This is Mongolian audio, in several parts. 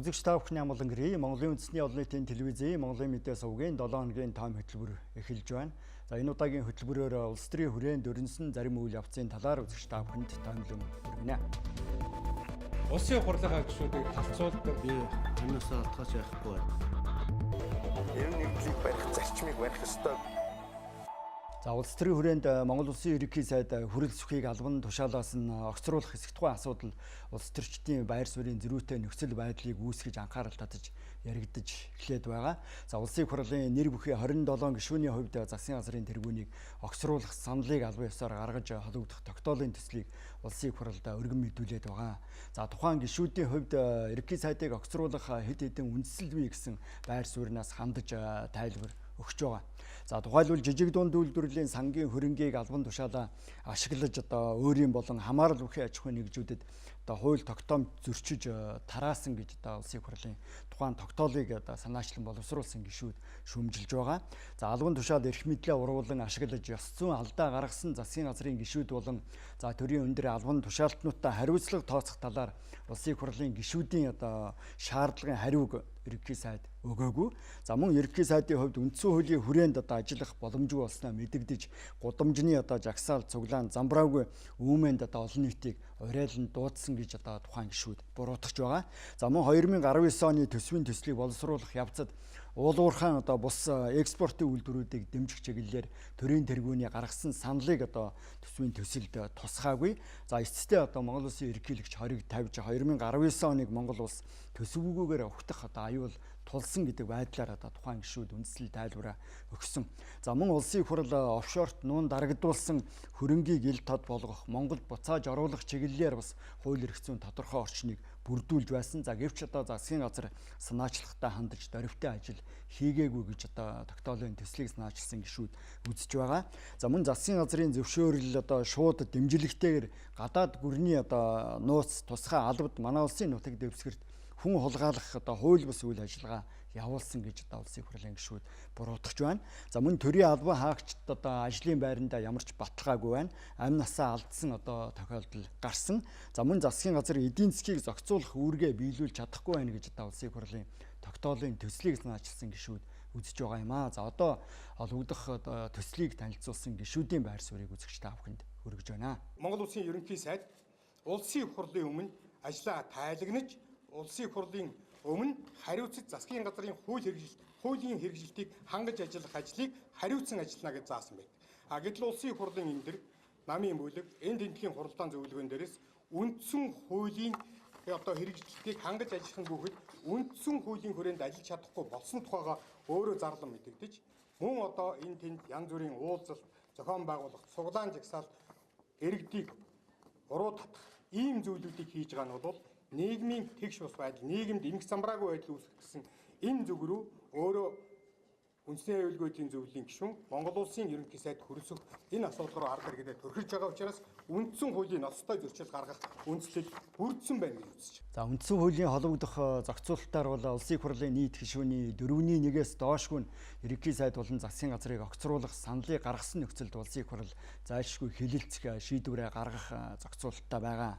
Үзэгч та бүхний амгалан гэрээ Монголын Мэдээ телевизийн Монголын Мэдээ сувгийн 7 хоногийн тойм хөтөлбөр эхэлж байна. За энэ удаагийн хөтөлбөрөөр улс төрийн хүрээнд өрнөсөн зарим үйл явцын талаар үзэгч та бүхэнд томилон хүргэнэ. Улсын хурлынхаа гишүүдийг талцуулдаг би ханаасаа алдгаач яахгүй байна. Ер нь нэгдлийг барих зарчмыг барих ёстой. За улс төрийн хүрээнд Монгол улсын ерөнхий сайд хүрэл сүхийг албан тушаалаас нь огцруулах хэсэг тухайн асуудал улс төрчдийн байр суурийн зөрүүтэй нөхцөл байдлыг үүсгэж анхаарал татаж яригдж эхлээд байгаа. За улсын хурлын нэр бүхий 27 гишүүний хувьд засгийн газрын тэргүүнийг огцруулах саналыг албан ёсоор гаргаж холбогдох тогтоолын төслийг улсын хурлд өргөн мэдүүлээд байгаа. За тухайн гишүүдийн хувьд ерөнхий сайдыг огцруулах хэд хэдэн үндсэл бий гэсэн байр сууринаас хандаж тайлбар өгч байгаа. За тухайлбал жижиг дунд үйлдвэрлэлийн сангийн хөрөнгийг албан тушаалаа ашиглаж өөрийн болон хамаарал бүхий аж ахуйн нэгжүүдэд хууль тогтоомж зөрчиж тараасан гэж улсын хурлын тухайн тогтоолыг санаачлан боловсруулсан гишүүд шүүмжилж байгаа. За албан тушаал эрх мэдлээ уруулан ашиглаж ёс зүйн алдаа гаргасан засгийн газрын гишүүд болон төрийн өндөр албан тушаалтнуудаа хариуцлага тооцох талаар улсын хурлын гишүүдийн шаардлагын хариуг ерөнхий сайд өгөөгүй. За мөн ерөнхий сайдын хувьд үндсэн хуулийн хүрээнд ажиллах боломжгүй болсноо мэдэгдэж гудамжны жагсаал цуглаан замбраагүй үүмэнд олон нийтийг урайлан дуудсан гэж тухайн гишүүд буруутгаж байгаа. За мөн 2019 оны төсвийн төслийг боловсруулах явцад уулуурхаан бус экспортын үйлдвэрүүдийг дэмжих чиглэлээр төрийн тэргүүний гаргасан саналыг төсвийн төсөлд тусгаагүй. За эцэстээ Монгол улсын ерөнхийлөгч хориг тавьж 2019 оныг Монгол улс төсөвгүйгээр ухтах аюул тулсан гэдэг байдлаар тухайн гишүүд үндэслэл тайлбараа өгсөн. За мөн улсын хурал офшорт нуун дарагдуулсан хөрөнгийг ил тод болгох Монголд буцааж оруулах чиглэлээр бас хууль эрх зүйн тодорхой орчныг бүрдүүлж байсан. За гэвч засгийн газар санаачлагтай хандаж дөрвтэй ажил хийгээгүй гэж тогтоолын төслийг санаачилсан гишүүд үзэж байгаа. За мөн засгийн газрын зөвшөөрөл шууд дэмжлэгтэйгээр гадаад гүрний нууц тусгай албад манай улсын нутаг дэвсгэрт хүн хулгайлах хууль бус үйл ажиллагаа явуулсан гэж улсын хурлын гишүүд буруутгаж байна. За мөн төрийн албан хаагчид ажлын байранда ямар ч баталгаагүй байна. Амь насаа алдсан тохиолдол гарсан. За мөн засгийн газар эдийн засгийг зохицуулах үүргээ биелүүлж чадахгүй байна гэж улсын хурлын тогтоолын төслийг санаачилсан гишүүд үзэж байгаа юм аа. За холбогдох төслийг танилцуулсан гишүүдийн байр суурийг үзэгч та бүхэнд хүргэж байна. Монгол улсын ерөнхий сайд улсын хурлын өмнө ажлаа тайлагнаж улсын хурлын өмнө хариуцаж засгийн газрын хуулийн хэрэгжилтийг хангаж ажиллах ажлыг хариуцсан ажиллана гэж заасан байна. Гэтэл улсын хурлын энэ төр намын бүлэг энэ тентхийн хуралдаан зөвлөгөөн дээрээс үндсэн хуулийн хэрэгжилтийг хангаж ажиллахын гүхэд үндсэн хуулийн хүрээнд ажиллаж чадахгүй болсон тухайга өөрөө зарлан мэдэгдэж мөн энэ тэнд янз бүрийн уулзалт зохион байгуулах цуглаан жагсаал иргэдийг уруу татах ийм зүйлүүдийг хийж байгаа нь бол нийгмийн тэгш бус байдал, нийгэмд эмх замбраагүй байдал үүсгэсэн энэ зүг рүү өөрөө үндэсний аюулгүйдийн зөвлөлийн гишүүн Монгол улсын ерөнхий сайд хөрөлсөх энэ асуудал руу арга хэрэглээд төрхөж байгаа учраас үндсэн хуулийн ноцтой зөрчил гаргах үндслэл бүрдсэн байна гэж үзэж байна. За үндсэн хуулийн холбогдох зохицуулалтаар бол улсын хурлын нийт гишүүний 4/1-ээс доошгүй ерөнхий сайд болон засгийн газрыг огцруулах саналыг гаргасан нөхцөлд улсын хурал зайлшгүй хилэлцэх шийдвэрээ гаргах зохицуулалттай байгаа.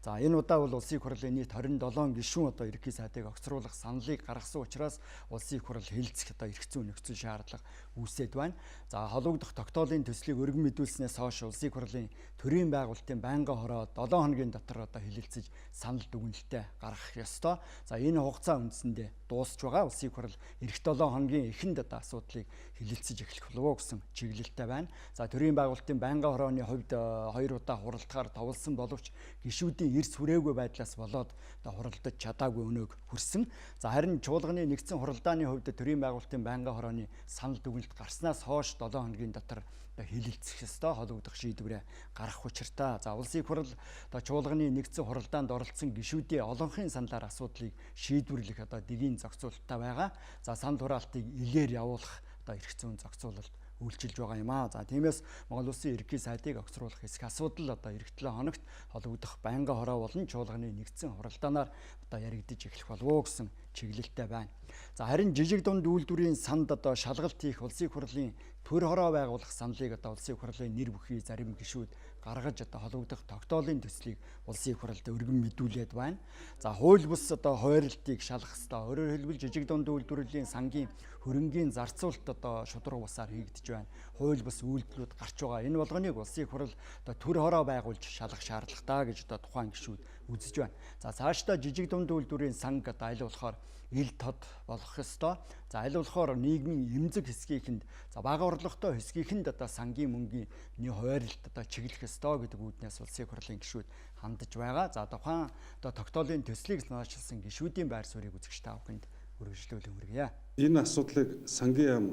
За энэ удаа бол улсын хурлын нийт 27 гишүүн ерөнхий сайдыг огцруулах саналыг гаргасан учраас улсын хурал хилэлцэх эрх зүйн нөхцөл шаардлага үүсээд байна. За холбогдох тогтоолын төслийг өргөн мэдүүлснээс хойш улсын хурлын төрийн байгуулалтын байнгын хороо 7 хоногийн дотор хилэлцэж санал дүгнэлтээ гаргах ёстой. За энэ хугацаа үндсэндээ дуусч байгаа. Улсын хурал эх 7 хоногийн эхэнд асуудлыг хилэлцэж эхлэх болов гэсэн чиглэлтэй байна. За төрийн байгуулалтын байнгын хорооны хувьд 2 удаа хуралдахаар товлсон боловч гишүүдийн эрс хүрээгүй байдлаас болоод хуралдаж чадаагүй өнөөг хүрсэн. За харин чуулганы нэгдсэн хуралдааны хувьд төрийн байгуулалтын байнгын хорооны санал дүгнэлт гарснаас хойш 7 хоногийн дотор хилэлцэх ёстой холбогдох шийдвэрээ гаргах учиртай. За улсын хурал чуулганы нэгдсэн хуралдаанд оролцсон гишүүдийн олонхын саналаар асуудлыг шийдвэрлэх дэгийн зохицуулалттай байгаа. За санал хураалтыг илээр явуулах эрх зүйн зохицуулалт үйлчилж байгаа юм аа. За тиймээс Монгол улсын ерөнхий сайдыг огцруулах хэсэг асуудал эх 7 хоногт холбогдох байнгын хороо болон чуулганы нэгдсэн хуралдаанаар яригдж эхлэх болов уу гэсэн чиглэлтэй байна. За харин жижиг дунд үйлдвэрийн санд одоо шалгалт хийх улсын их хурлын төр хороо байгуулах саналыг одоо улсын их хурлын нэр бүхий зарим гишүүд гаргаж одоо холбогдох тогтоолын төслийг улсын их хурлд өргөн мэдүүлээд байна. За хууль бус одоо хуваарлтыг шалгах ёстой. Өөрөөр хэлбэл жижиг дунд үйлдвэрлэлийн сангийн хөрөнгийн зарцуулалт одоо шударга бусаар хийгдэж байна. Хууль бус үйлдэлүүд гарч байгаа. Энэ болгоныг улсын их хурл одоо төр хороо байгуулж шалгах шаардлагатай гэж одоо тухайн гишүүд үзэж байна. За цаашдаа жижиг дунд үйлдвэрийн санг одоо аль болохоор ил тод болох ёстой. За аль болохоор нийгмийн эмзэг хэсгийнхэнд за бага орлоготой хэсгийнхэнд одоо сангийн мөнгөний хуваарлалт одоо чиглэх ёстой гэдэг үүднээс улсын их хурлын гишүүд хандаж байгаа. За тухайн одоо тогтоолын төслийг санаачилсан гишүүдийн байр суурийг үзэгч та бүхэнд үргэлжлүүлэн хүргье. Энэ асуудлыг сангийн яам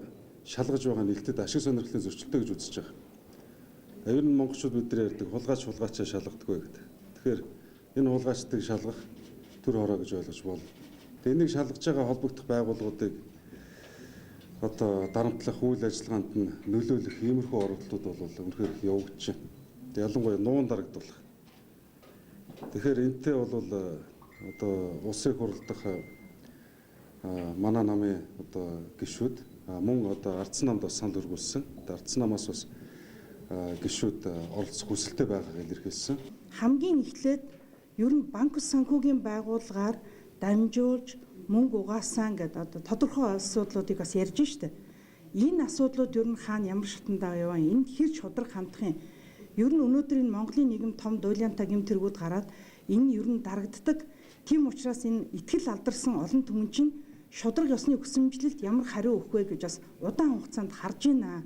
шалгаж байгаа нэлтэд ашиг сонирхлын зөрчилтэй гэж үзэж байгаа. Ер нь монголчууд бидний ярьдаг хулгайчаа шалгадаггүй гэдэг. Тэгэхээр энэ хулгайчдыг шалгах төр хороо гэж ойлгож болно. Тэгээ энийг шалгаж байгаа холбогдох байгууллагуудыг одоо дарамтлах үйл ажиллагаанд нь нөлөөлөх иймэрхүү оролдлууд бол үнэхээр их явагдаж байна. Тэгээ ялангуяа нуун дарагдуулах. Тэгэхээр энтэй бол одоо улсын хурл дахь манай намын одоо гишүүд мөн одоо ардсан намд бас санал өргүүлсэн. Ардсан намаас бас гишүүд оролцох хүсэлтэй байгааг илэрхийлсэн. Хамгийн эхлээд ер нь банк санхүүгийн байгууллагаар дамжуулж мөнгө угаасан гэдэг одоо тодорхой асуудлуудыг бас ярьж штэ. Энэ асуудлууд ер нь хаана ямар шатндаа яваа энэ хэр шудраг хандах юм. Ер нь өнөөдөр энэ Монголын нийгэм том дуйлаантай гэмтэргүүд гараад энэ ер нь дарагддаг. Тийм учраас энэ итгэл алдарсан олон түмэн чинь шудраг ёсны хүсэмжлэлд ямар хариу өгөх вэ гэж бас удаан хугацаанд харж байна.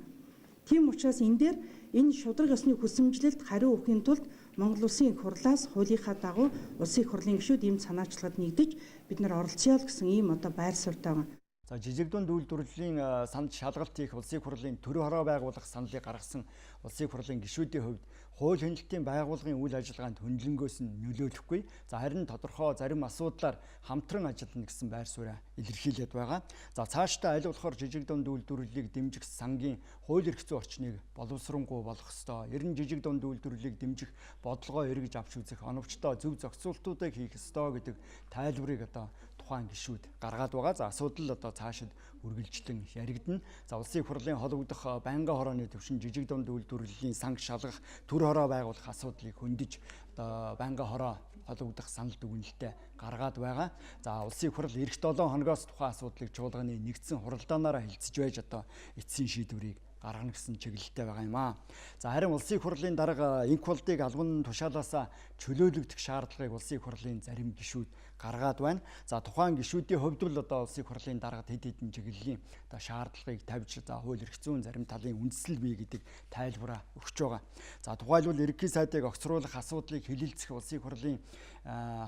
Тийм учраас энэ дээр энэ шудраг ёсны хүсэмжлэлд хариу өгөхийн тулд Монгол Улсын их хурлаас хуулийнхаа дагуу улсын их хурлын гишүүд ийм санаачлагад нэгдэж бид нар оролцъё гэсэн ийм одоо байр суурьтай байна. За жижиг дунд үйлдвэрлэлийн санд шалгалт хийх улсын их хурлын төр хороо байгуулах саналыг гаргасан улсын их хурлын гишүүдийн хувьд хууль хяналтын байгууллагын үйл ажиллагаанд хөндлөнгөөс нь нөлөөлөхгүй. За харин тодорхой зарим асуудлаар хамтран ажиллана гэсэн байр сууриа илэрхийлээд байгаа. За цаашдаа аль болохоор жижиг дунд үйлдвэрлэлийг дэмжих сангийн хууль эрх зүйн орчныг боловсронгуй болох ёстой. Ер нь жижиг дунд үйлдвэрлэлийг дэмжих бодлогоо эргэж авч үзэх, оновчтой зөв зохицуултуудыг хийх ёстой гэдэг тайлбарыг одоо тухайн гишүүд гаргаад байгаа. За асуудал одоо цаашид үргэлжлэн яригдана. За улсын их хурлын холбогдох байнгын хорооны төвшин жижиг дунд үйлдвэрлэлийн санг шалгах төр хороо байгуулах асуудлыг хөндөж одоо байнгын хороо холбогдох санал дүгнэлтэд гаргаад байгаа. За улсын их хурл эх 7 хоногоос тухайн асуудлыг чуулганы нэгдсэн хуралдаанаараа хилцэж байж одоо эцсийн шийдвэрийг гаргана гэсэн чиглэлтэй байгаа юм аа. За харин улсын их хурлын дарга инх болдыг албан тушаалаасаа чөлөөлөгдөх шаардлагыг улсын их хурлын зарим гишүүд гаргаад байна. За тухайн гишүүдийн хувьд бол одоо улсын их хурлын даргад хэд хэдэн чиглэлийн одоо шаардлагыг тавьж за хууль эрх зүйн зарим талын үндэслэл бий гэдэг тайлбараа өгч байгаа. За тухайлбал ерөнхий сайдыг огцруулах асуудлыг хэлэлцэх улсын их хурлын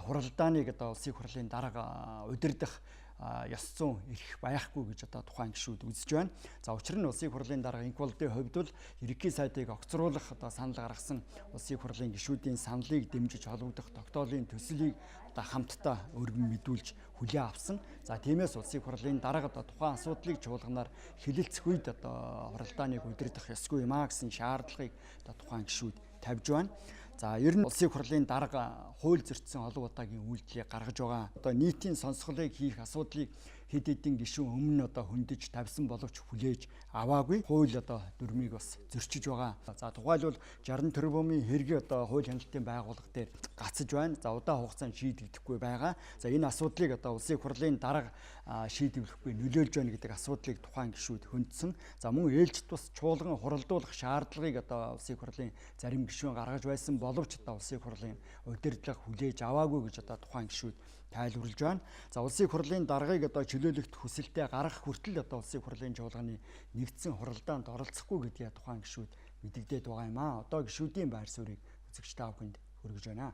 хуралдааныг одоо улсын их хурлын дарга удирдах ёс зүйн эрх байхгүй гэж одоо тухайн гишүүд үзэж байна. За учир нь улсын их хурлын дарга инх болдын хувьд бол ерөнхий сайдыг огцруулах одоо санал гаргасан улсын их хурлын гишүүдийн саналыг дэмжиж холбогдох тогтоолын төслийг одоо хамтдаа өргөн мэдүүлж хүлээн авсан. За тиймээс улсын их хурлын дарга одоо тухайн асуудлыг чуулганаар хэлэлцэх үед одоо хуралдааныг удирдах ёсгүй юм а гэсэн шаардлагыг одоо тухайн гишүүд тавьж байна. За ер нь улсын их хурлын дарга хууль зөрчсөн олон удаагийн үйлдэлийг гаргаж байгаа. Одоо нийтийн сонсголыг хийх асуудлыг хэд хэдэн гишүүн өмнө одоо хөндөж тавьсан боловч хүлээж аваагүй. Хууль одоо дүрмийг бас зөрчиж байгаа. За тухайлбал 60 тэрбумын хэрэг одоо хууль хяналтын байгууллага дээр гацж байна. За удаан хугацаанд шийдэгдэхгүй байгаа. За энэ асуудлыг одоо улсын их хурлын дарга шийдвэрлэхгүй нөлөөлж байна гэдэг асуудлыг тухайн гишүүд хөндсөн. За мөн ээлжид бас чуулган хуралдуулах шаардлагыг одоо улсын их хурлын зарим гишүүн гаргаж байсан боловч одоо улсын их хурлын удирдлага хүлээж аваагүй гэж одоо тухайн гишүүд тайлбарлаж байна. За улсын их хурлын даргаыг одоо чөлөөлөх хүсэлтэд гаргах хүртэл одоо улсын их хурлын чуулганы нэгдсэн хуралдаанд оролцохгүй гэдгийг тухайн гишүүд мэдэгдээд байгаа юм аа. Одоо гишүүдийн байр суурийг үзэгч та бүхэнд хүргэж байна.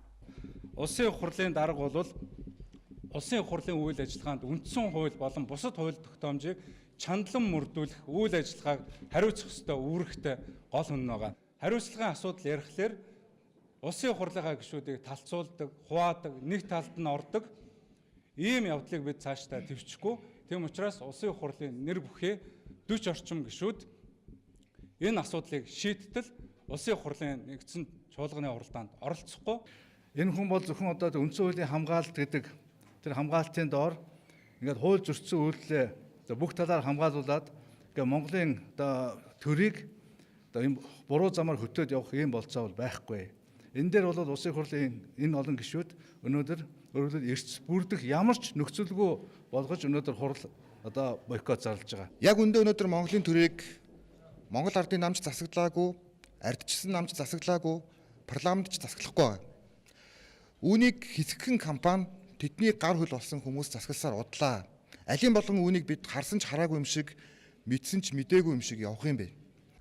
Улсын их хурлын дарга бол улсын их хурлын үйл ажиллагаанд үндсэн хууль болон бусад хууль тогтоомжийг чандлан мөрдүүлэх үйл ажиллагааг хариуцах ёстой үүрэгтэй гол хүн байгаа. Хариуцлагын асуудал ярихлаар улсын их хурлынхаа гишүүдийг талцуулдаг, хуваадаг, нэг талд нь ордог ийм явдлыг бид цаашдаа төвчгүй. Тийм учраас улсын их хурлын нэр бүхий 40 орчим гишүүд энэ асуудлыг шийдтэл улсын их хурлын нэгдсэн чуулганы хуралдаанд оролцохгүй. Энэ хүн бол зөвхөн одоо үндсэн хуулийн хамгаалалт гэдэг тэр хамгаалтын доор ингээд хууль зөрчсөн үйлдэлээ бүх талаар хамгаалуулад ингээд Монголын одоо төрийг одоо энэ буруу замаар хөтөөд явах юм болцоо бол байхгүй. Энэ дээр бол улсын хурлын энэ олон гишүүд өнөөдөр эрс бүрдэх ямар ч нөхцөлгүй болгож өнөөдөр хурал одоо бойкот зарлаж байгаа. Яг үндэ өнөөдөр Монголын төрийг Монгол ардын намж засаглаагүй, ардчсан намж засаглаагүй, парламентч засаглахгүй байгаа. Үүнийг хэсэгхэн компани тэдний гар хөл болсон хүмүүс засагласаар удлаа. Алин болгон үүнийг бид харсан ч хараагүй юм шиг, мэдсэн ч мэдээгүй юм шиг явах юм бэ.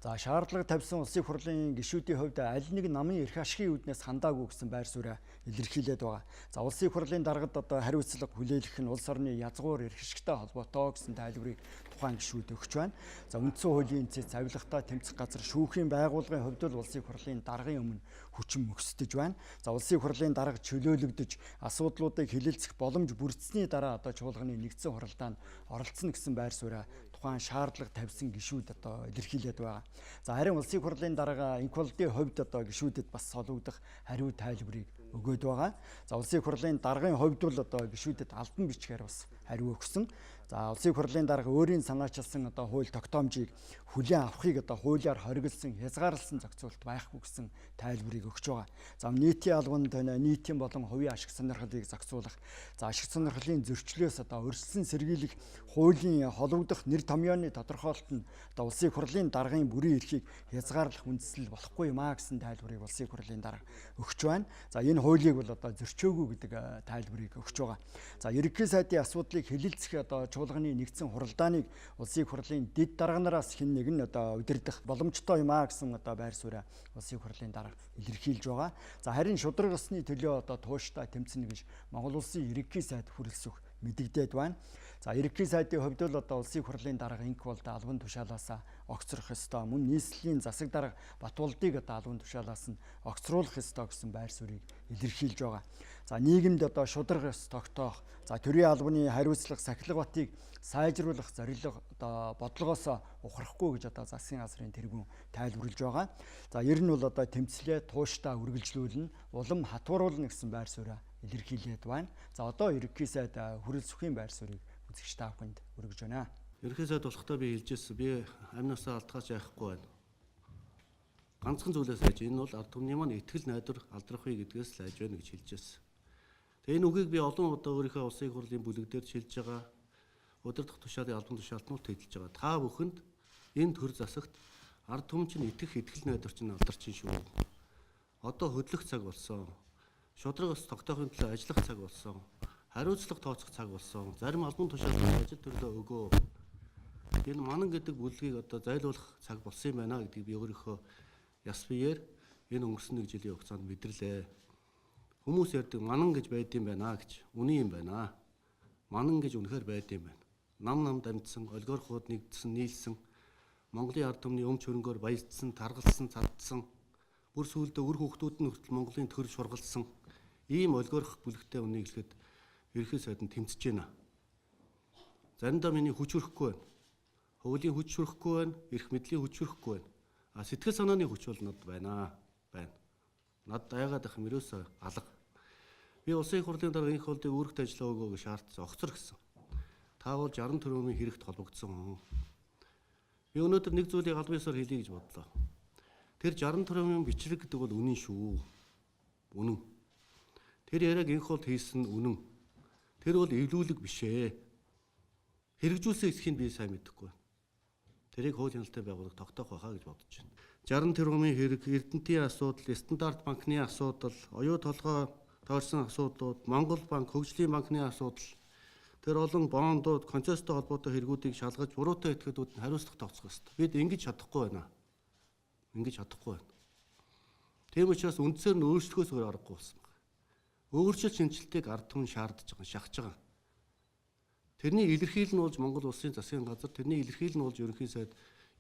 За шаардлага тавьсан улсын хурлын гишүүдийн хувьд аль нэг намын эрх ашигын үүднээс хандаагүй гэсэн байр сууриа илэрхийлээд байгаа. За улсын хурлын даргад одоо хариуцлага хүлээлгэх нь улс орны язгуур эрх ашигтай холбоотой гэсэн тайлбарыг тухайн гишүүд өгч байна. За үндсэн хуулийн цэц авилгатай тэмцэх газар шүүхийн байгууллагын хувьд л улсын хурлын даргын өмнө хүчин мөксдөж байна. За улсын хурлын дарга чөлөөлөгдөж асуудлуудыг хэлэлцэх боломж бүрдсэний дараа одоо чуулганы нэгдсэн хуралдаанд оролцсон гэсэн байр сууриа тухайн шаардлага тавьсан гишүүд одоо илэрхийлээд байгаа. За харин улсын хурлын дарга инквалдын хувьд одоо гишүүдэд бас солигдох хариу тайлбарыг өгөөд байгаа. За улсын хурлын даргын хувьд бол одоо гишүүдэд албан бичгээр бас хариу өгсөн. За улсын хурлын дарга өөрийн санаачилсан одоо хууль тогтоомжийг хүлээн авахыг одоо хуулиар хориглосон, хязгаарласан зохицуулалт байхгүй гэсэн тайлбарыг өгч байгаа. За нийтийн албанд нийтийн болон хувийн ашиг сонирхлыг зохицуулах, за ашиг сонирхлын зөрчлөөс одоо өрсөлдсөн сэргийлэх хуулийн холбогдох нэр томьёоны тодорхойлолт нь одоо улсын хурлын даргын бүрийн эрхийг хязгаарлах үндэслэл болохгүй юм а гэсэн тайлбарыг улсын хурлын дарга өгч байна. За энэ хуулийг бол одоо зөрчөөгүй гэдэг тайлбарыг өгч байгаа. За ерөнхий сайдын асуудлыг хэлэлцэх одоо чуулганы нэгдсэн хуралдааныг улсын хурлын дэд дарганараас хэн нэг нь одоо удирдах боломжтой юм а гэсэн одоо байр сууриа улсын хурлын дарга илэрхийлж байгаа. За харин шудраг ёсны төлөө одоо тууштай тэмцэнэ гэж Монгол улсын ерөнхий сайд хүрэлцэх мэдэгдээд байна. За ерөнхий сайдын хувьд л одоо улсын хурлын дарга инк болд албан тушаалаасаа огцрох ёстой. Мөн нийслэлийн засаг дарга Батболдыг одоо албан тушаалаас нь огцруулах ёстой гэсэн байр суурийг илэрхийлж байгаа. За нийгэмд одоо шудраг ёс тогтоох, за төрийн албаны хариуцлага сахилга батыг сайжруулах зорилго одоо бодлогоос ухрахгүй гэж одоо засгийн газрын тэргүүн тайлбарлаж байгаа. За ер нь бол одоо тэмцлээ тууштай үргэлжлүүлнэ, улам хатууруулна гэсэн байр сууриа илэрхийлээд байна. За одоо ерөнхий сайд хүрэлцэхийн байр суурийг үзэгч та бүхэнд өргөж байна. Ерөнхий сайд болохдоо би хэлжсэн. Би амнасаа алдгаач яахгүй байна. Ганцхан зүйлээс айж энэ бол ард түмний маань итгэл найдвар алдрахгүй гэдгээс л айж байна гэж хэлжсэн. Тэгээ энэ үгийг би олон удаа өөрийнхөө улсын хурлын бүлэг дээр шилж байгаа. Удирдах тушаалын албан тушаалтнууд хэлж байгаа. Та бүхэнд энэ төр засагт ард түмэн чинь итгэх итгэл найдвар чинь алдарчин шүү. Одоо хөдлөх цаг болсон. Шудраг ус тогтоохын төлөө ажиллах цаг болсон. Хариуцлага тооцох цаг болсон. Зарим албан тушаалтны ажил төрлөө өгөө. Энэ манан гэдэг бүлгийг одоо зайлуулах цаг болсон юм байна гэдгийг би өөрийнхөө яс биеэр энэ өнгөрсөн нэг жилийн хугацаанд мэдэрлээ. Хүмүүс ярьдаг манан гэж байд юм байна гэж. Үний юм байна. Манан гэж үнэхээр байд юм байна. Нам дамжсан, олигархууд нэгдсэн, нийлсэн, Монголын ард түмний өмч хөрөнгөөр баяждсан, таргалсан, цадсан, бүр сүүлдээ үр хүүхдүүд нь хүртэл Монголын төр шургалсан ийм олигарх бүлэгтэй үнийг хэлэхэд ерөнхий сайд нь тэмцэж байна. Заримдаа миний хүч хөрөхгүй байна. Хуулийн хүч хөрөхгүй байна, эрх мэдлийн хүч хөрөхгүй байна. А сэтгэл санааны хүч бол над байна. Над даягаад ах юм ерөөсөө алга. Би улсын хурлын дарга инх болдыг үүрэгт ажиллаа өгөө гэж шаардсан, огцор гэсэн. Та бол 60 төгрөгийн хэрэгт холбогдсон хүн. Би өнөөдөр нэг зүйлийг албан ёсоор хэлье гэж бодлоо. Тэр 60 төгрөгийн бичрэг гэдэг бол үнэн шүү. Үнэн. Тэр яриаг инх болд хийсэн үнэн. Тэр бол эвлүүлэг биш ээ. Хэрэгжүүлсэн эсхийг би сайн мэдэхгүй байна. Тэрийг хууль хяналттай байгууллага тогтоох байхаа гэж бодож байна. 60 төгрөгийн хэрэг, Эрдэнэтийн асуудал, Стандарт банкны асуудал, оюу толгой тойрсон асуудлууд, Монгол банк, Хөгжлийн банкны асуудал, тэр олон бондууд, концесстэй холбоотой хэрэгүүдийг шалгаж, буруутай этгээдүүд нь хариуцлага тооцох ёстой. Бид ингэж чадахгүй байна. Тийм учраас үндсээр нь өөрчлөхөөс өөр аргагүй болсон байна. Өөрчлөлт шинжилгээг ард түмэн шаардж байгаа, шахаж байгаа. Тэрний илэрхийлэл нь болж Монгол улсын засгийн газар, тэрний илэрхийлэл нь болж ерөнхий сайд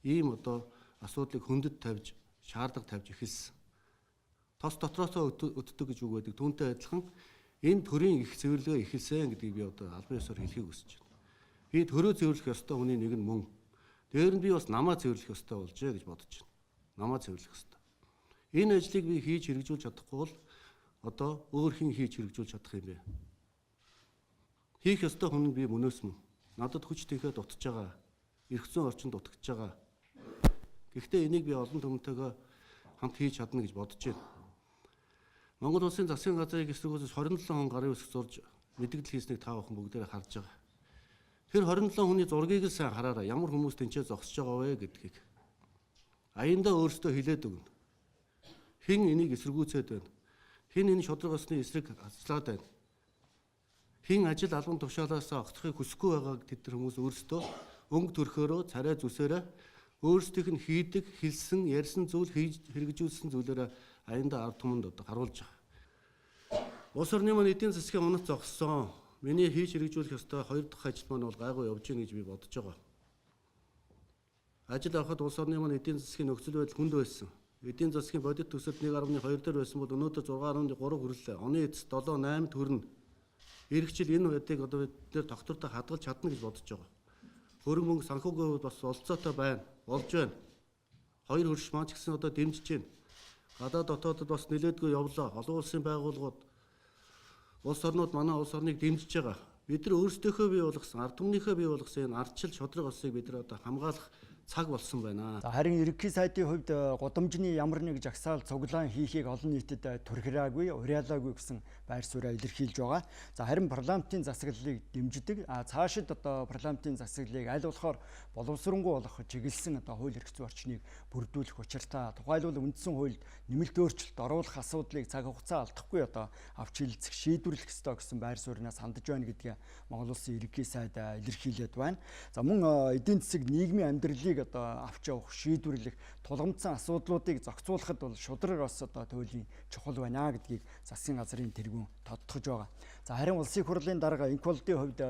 ийм одоо асуудлыг хөндөд тавьж, шаардлага тавьж эхэлсэн. Тос дотроосоо өддөг гэж үг байдаг. Түүнтэй адилхан энэ төрийн их цэвэрлэгээ эхэлсэн гэдгийг би одоо албан ёсоор хэлхийг хүсэж байна. Би төрөө цэвэрлэх ёстой хүний нэг нь мөн. Дээр нь би бас намаа цэвэрлэх ёстой болжээ гэж бодож байна. Намаа цэвэрлэх ёстой. Энэ ажлыг би хийж хэрэгжүүлж чадахгүй бол одоо өөр хэн хийж хэрэгжүүлж чадах юм бэ? Хийх ёстой хүн нь би мөнөөс мөн. Надад хүч тийхээ дутж байгаа. Ирэх зүйн орчинд дутагдж байгаа. Гэхдээ энийг би олон түмэнтэйгээ хамт хийж чадна гэж бодож байна. Монгол улсын засгийн газрыг эсэргүүцэж 27 хүн гарын үсэг зурж мэдээлэл хийснийг та бүхэн бүгдээрээ харж байгаа. Тэр 27 хүний зургийг л сайн хараараа ямар хүмүүс тэнцээ зогсож байгаа вэ гэдгийг. Аяндаа өөрсдөө хэлээд өгнө. Хэн энийг эсэргүүцээд байна? Хэн энэ шудраг осны эсрэг ажиллаад байна? Хэн ажил албан тушаалаас огцохыг хүсэхгүй байгааг тэд хүмүүс өөрсдөө өнгө төрхөөрөө царай зүсээрээ өөрсдийнх нь хийдэг, хэлсэн, ярьсан зүйл, хэрэгжүүлсэн зүйлээрээ аяндаа ард түмэнд одоо харуулж байгаа. Улс орны маань эдийн засгийн унах зогссон. Миний хийж хэрэгжүүлэх ёстой 2 дахь ажил маань бол гайгүй явж гин гэж би бодож байгаа. Ажил авахад улс орны маань эдийн засгийн нөхцөл байдал хүнд байсан. Эдийн засгийн бодит төсөлд 1.2 дээр байсан бол өнөөдөр 6.3 хүрлээ. Оны эцэст 7-8 төрнө. Ирэх жил энэ үеийг одоо бид нэр доктортой хадгалж чадна гэж бодож байгаа. Хөрөнгө мөнгө санхүүгийн хувьд бас олцоотой байна. Болж байна. 2 хөрш маань ч гэсэн одоо дэмжиж байна. Гадаад дотоодод бас нэлээдгүй явлаа. Олон улсын байгууллагууд улс орнууд манай улс орныг дэмжиж байгаа. Бид нар өөрсдийнхөө бий болгосон, ард түмнийхөө бий болгосон энэ ардчил шудраг улсыг бид нар одоо хамгаалах цаг болсон байна. За харин ерөнхий сайдын хувьд гудамжны ямар нэг жагсаал цуглаан хийхийг олон нийтэд түрхрээгүй, уриалаагүй гэсэн байр сууриа илэрхийлж байгаа. За харин парламентын засаглалыг дэмждэг. Цаашид одоо парламентын засаглалыг аль болохоор боловсронгуй болгох чиглэсэн одоо хууль эрх зүйн орчныг бүрдүүлэх учиртай. Тухайлбал үндсэн хуульд нэмэлт өөрчлөлт оруулах асуудлыг цаг хугацаа алдахгүй одоо авч хэлцэх шийдвэрлэх ёстой гэсэн байр сууриас хандж байна гэдгийг Монгол улсын ерөнхий сайд илэрхийлээд байна. За мөн эдийн засаг нийгмийн амьдралыг одоо авч явах, шийдвэрлэх, тулгамдсан асуудлуудыг зохицуулахад бол шудраг ос одоо туйлын чухал байна гэдгийг засгийн газрын тэргүүн тодтогж байгаа. За харин улсын хурлын дарга инквалдын хувьд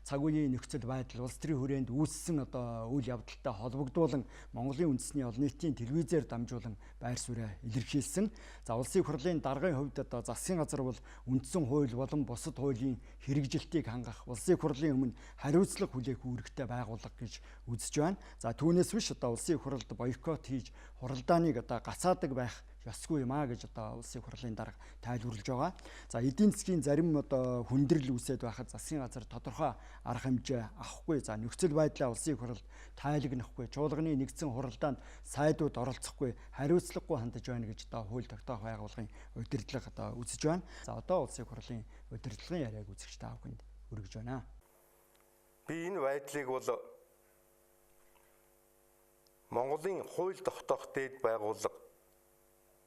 цаг үеийн нөхцөл байдал, улс төрийн хүрээнд үүссэн одоо үйл явдалтай холбогдуулан Монголын үндэсний олон нийтийн телевизээр дамжуулан байр сууриа илэрхийлсэн. За улсын хурлын даргын хувьд одоо засгийн газар бол үндсэн хууль болон бусад хуулийн хэрэгжилтийг хангах, улсын хурлын өмнө хариуцлага хүлээх үүрэгтэй байгууллага гэж үзэж байна. За түүнээс биш одоо улсын хуралд бойкот хийж хуралдааныг одоо гацаадаг байх ёсгүй юм а гэж одоо улсын хурлын дарга тайлбарлаж байгаа. За эдийн засгийн зарим одоо хүндрэл үүсээд байхад засгийн газар тодорхой арга хэмжээ авахгүй. За нөхцөл байдлаа улсын хуралд тайлагнахгүй, чуулганы нэгдсэн хуралдаанд сайдууд оролцохгүй, хариуцлагагүй хандаж байна гэж одоо хууль тогтоох байгууллагын удирдлага одоо үзэж байна. За одоо улсын хурлын удирдлагын яриаг үзэгч та бүхэнд хүргэж байна. Би энэ байдлыг бол Монголын хууль тогтоох дээд байгууллага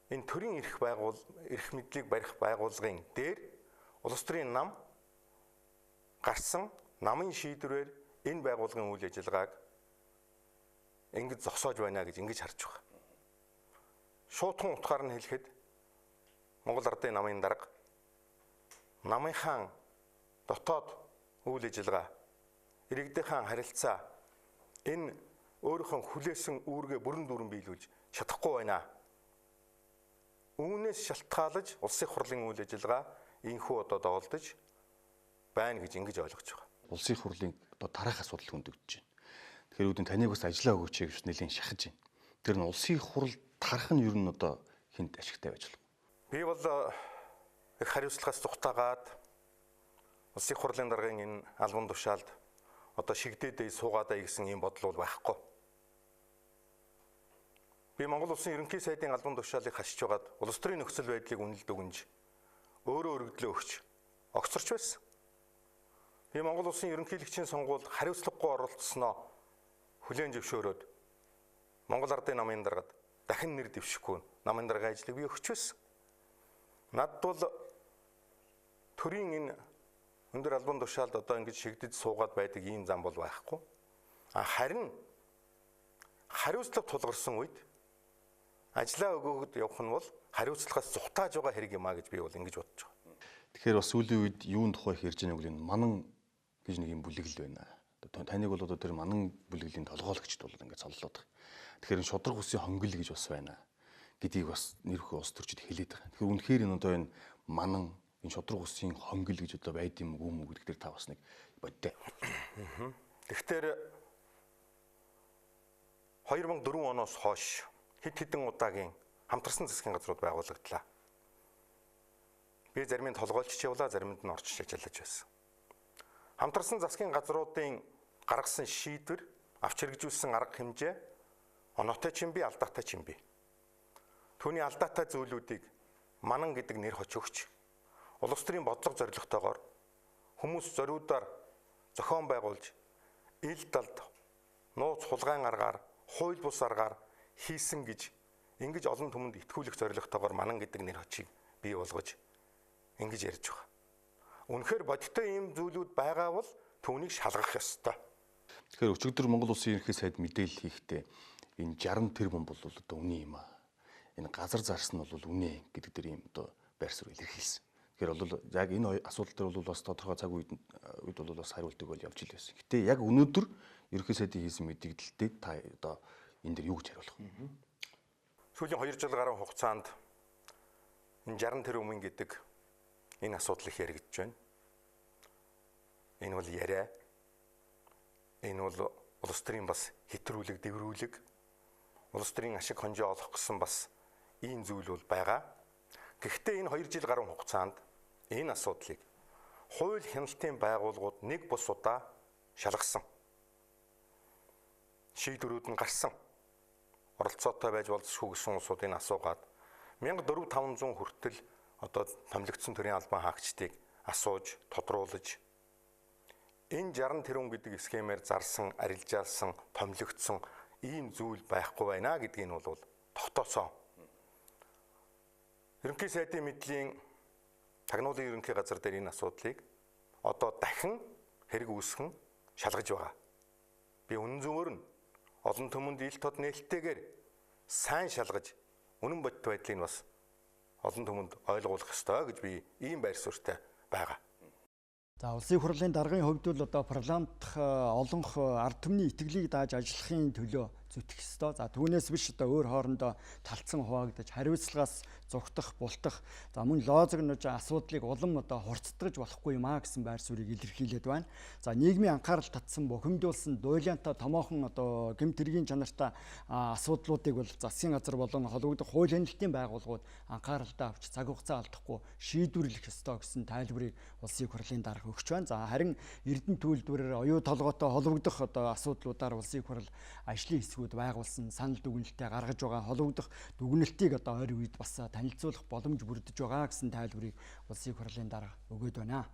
энэ төрийн эрх мэдлийг барих байгууллагын дээр улс төрийн нам гарсан намын шийдвэрээр энэ байгууллагын үйл ажиллагааг ингэж зогсоож байна гэж ингэж харж байгаа. Шуутхан утгаар нь хэлэхэд Монгол Ардын намын дарга намынхаа дотоод үйл ажиллагаа, иргэдийнхэн харилцаа энэ өөрийнхөө хүлээсэн үүргээ бүрэн дүүрэн биелүүлж чадахгүй байна. Үүнээс шалтгаалж улсын хурлын үйл ажиллагаа инхүү одоо доолдож байна гэж ингэж ойлгож байгаа. Улсын хурлын одоо дараах асуудал хөндөгдөж байна. Тэгэхээр үүдэн таныг бас ажиллаа өгөөч гэж нэлийн шахаж байна. Тэр нь улсын хурал тарах нь ер нь одоо хүнд ашигтай байж болох. Би бол их хариуцлагаас зүхтаагаад улсын хурлын даргын энэ албан тушаалд одоо шигдээдээ суугаадаа гэсэн ийм бодол бол байхгүй. Би Монгол улсын ерөнхий сайдын албан тушаалыг хашиж байгаад улс төрийн нөхцөл байдлыг үнэлд өгнж өөрөө өргөдлөө өгч огцорч байсан. Би Монгол улсын ерөнхийлөгчийн сонгуульд хариуцлагагүй оролцсноо хүлээн зөвшөөрөөд Монгол Ардын намын даргад дахин нэр дэвшихгүй намын даргын ажлыг би өгч байсан. Надд бол төрийн энэ өндөр албан тушаалд одоо ингэж шигдэж суугаад байдаг ийм зам бол байхгүй. Харин хариуцлага тулгарсан үед ажлаа өгөөд явах нь бол хариуцлагаас зүхтааж байгаа хэрэг юм а гэж би бол ингэж бодож байгаа. Тэгэхээр бас сүүлийн үед юун тухай ярьж байгааг бол энэ манан гэж нэг юм бүлэглэл байна. Таныг бол одоо тэр манан бүлэглэлийн толгойлогчд бол ингээд сонлоод байгаа. Тэгэхээр шудраг усын хонгил гэж бас байна гэдгийг бас нэрхүү улс төрчид хэлээд байгаа. Тэгэхээр үнэхээр энэ одоо энэ манан энэ шудраг усын хонгил гэж одоо байд юм уу гэдэг дээр та бас нэг бодтой. Тэгэхээр 2004 оноос хойш хэд хэдэн удаагийн хамтарсан засгийн газрууд байгуулагдлаа. Би зарим нь толгойлч явуулаа, заримд нь орчиж ажиллаж байсан. хамтарсан засгийн газруудын гаргасан шийдвэр, авч хэрэгжүүлсэн арга хэмжээ оноотой ч юм би, алдаатай ч юм би. Түүний алдаатай зүйлүүдийг манан гэдэг нэр хоч өгч, улс төрийн бодлого зорилготойгоор хүмүүс зориудаар зохион байгуулж, ил далд нууц хулгайн аргаар, хууль бус аргаар хийсэн гэж ингэж олон түмэнд итгүүлэх зорилготойгоор манан гэдэг нэр хочийг бий болгож ингэж ярьж байгаа. Үнэхээр бодиттой ийм зүйлүүд байгаа бол түүнийг шалгах ёстой. Тэгэхээр өчигдөр Монгол Улсын ерөнхий сайд мэдээлэл хийхдээ энэ 60 тэрбум бол одоо үнэн юм аа. Энэ газар зарсан нь бол үнэ гэдэг дээр ийм одоо байр суурь илэрхийлсэн. Тэгэхээр бол яг энэ асуудал дээр бол бас тодорхой цаг үед бол бас хариултыг бол явж ил байсан. Гэтэ яг өнөөдөр ерөнхий сайдын хийсэн мэдээлэлдээ та одоо энэ дээр юу гэж хариулах вэ? Сүүлийн 2 жил гаруй хугацаанд энэ 60 тэрбум гэдэг энэ асуудал их яригдж байна. Энэ бол яриа. Энэ бол улс төрийн бас хэтрүүлэг, дэврүүлэг, улс төрийн ашиг хонжоо олох гэсэн бас ийм зүйл бол байгаа. Гэхдээ энэ 2 жил гаруй хугацаанд энэ асуудлыг хууль хяналтын байгууллагууд нэг бус удаа шалгасан. Шийдвэрүүд нь гарсан. Оролцоотой байж болзошгүй гэсэн улсуудыг асуугаад 1400-500 хүртэл одоо томилогдсон төрийн албан хаагчдыг асууж, тодруулж энэ 60 тэрбум гэдэг схемээр зарсан, арилжаалсан, томилогдсон ийм зүйл байхгүй байна гэдгийг нь бол тогтоосон. Ерөнхий сайдын мэдлийн тагнуулын ерөнхий газар дээр энэ асуудлыг одоо дахин хэрэг үүсгэн шалгаж байгаа. Би үнэн зөвөр нь олон түмэнд ил тод нээлттэйгээр сайн шалгаж үнэн бодит байдлыг бас олон түмэнд ойлгуулах ёстой гэж би ийм байр суурьтай байгаа. За улсын хурлын даргын хувьд бол одоо парламентх олонх ард түмний итгэлийг дааж ажиллахын төлөө зүтгэх ёстой. За түүнээс биш одоо өөр хоорондоо талцсан хуваагдаж хариуцлагаас зугтах, бултах, за мөн лозогнож асуудлыг улам одоо хурцдгаж болохгүй юм а гэсэн байр суурийг илэрхийлээд байна. За нийгмийн анхаарал татсан бухимдуулсан дуйлиантай томоохон одоо гэмт хэргийн чанартай асуудлуудыг бол засгийн газар болон холбогдох хууль хяналтын байгууллагууд анхааралтай авч цаг хугацаа алдахгүй шийдвэрлэх ёстой гэсэн тайлбарыг улсын хурлын дарга өгч байна. За харин Эрдэнэ төлөвлөрөөр оюу толгойтой холбогдох одоо асуудлуудаар улсын хурл ажлын хэсгүүд байгуулсан санал дүгнэлтээ гаргаж байгаа холбогдох дүгнэлтийг одоо ойр үед бас танилцуулах боломж бүрдэж байгаа гэсэн тайлбарыг улсын хурлын дарга өгөөд байна.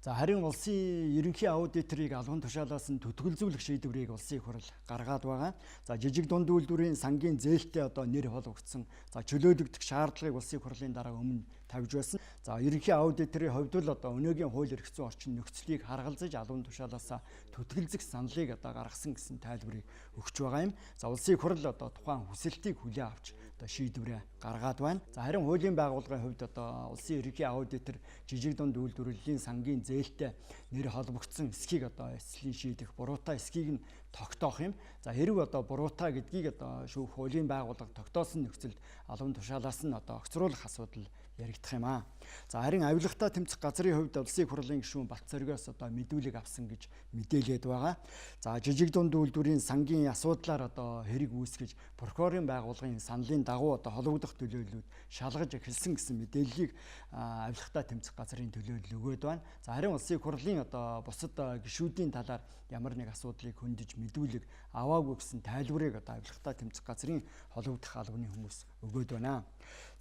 За харин улсын ерөнхий аудиторыг албан тушаалаас нь төтгөлзүүлэх шийдвэрийг улсын хурл гаргаад байгаа. За жижиг дунд үйлдвэрийн сангийн зээлтэй одоо нэр хологдсон. За чөлөөлөгдөх шаардлагыг улсын хурлын дарга өмнө тавьж байсан. За ерөнхий аудиторын хувьд л одоо өнөөгийн хууль эрх зүйн орчин нөхцөлийг харгалзаж албан тушаалаас төтгөлзөх саналыг одоо гаргасан гэсэн тайлбарыг өгч байгаа юм. За улсын хурл одоо тухайн хүсэлтийг хүлээн авч одоо шийдвэрээ гаргаад байна. За харин хуулийн байгууллагын хувьд одоо улсын ерөнхий аудитор жижиг дунд үйлдвэрлэлийн сангийн зээлтэй нэр холбогдсон эсхийг одоо эслийн шийдэх буруутай эсхийг нь тогтоох юм. За хэрэг одоо буруутай гэдгийг одоо шүүх хуулийн байгууллага тогтоосон нөхцөлд албан тушаалаас нь одоо огцруулах асуудал яригдах юм аа. За харин авилгатай тэмцэх газрын хувьд улсын хурлын гишүүн Бат цоргиос одоо мэдүүлэг авсан гэж мэдээлээд байгаа. За жижиг дунд үйлдвэрийн сангийн асуудлаар одоо хэрэг үүсгэж прокурорын байгууллагын саналын дагуу одоо холбогдох төлөөллүүд шалгаж эхэлсэн гэсэн мэдээллийг авилгатай тэмцэх газрын төлөөлөл өгөөд байна. За харин улсын хурлын одоо бусад гишүүдийн талаар ямар нэг асуудлыг хөндөж мэдүүлэг аваагүй гэсэн тайлбарыг одоо авилгатай тэмцэх газрын холбогдох албаны хүмүүс өгөөд байна.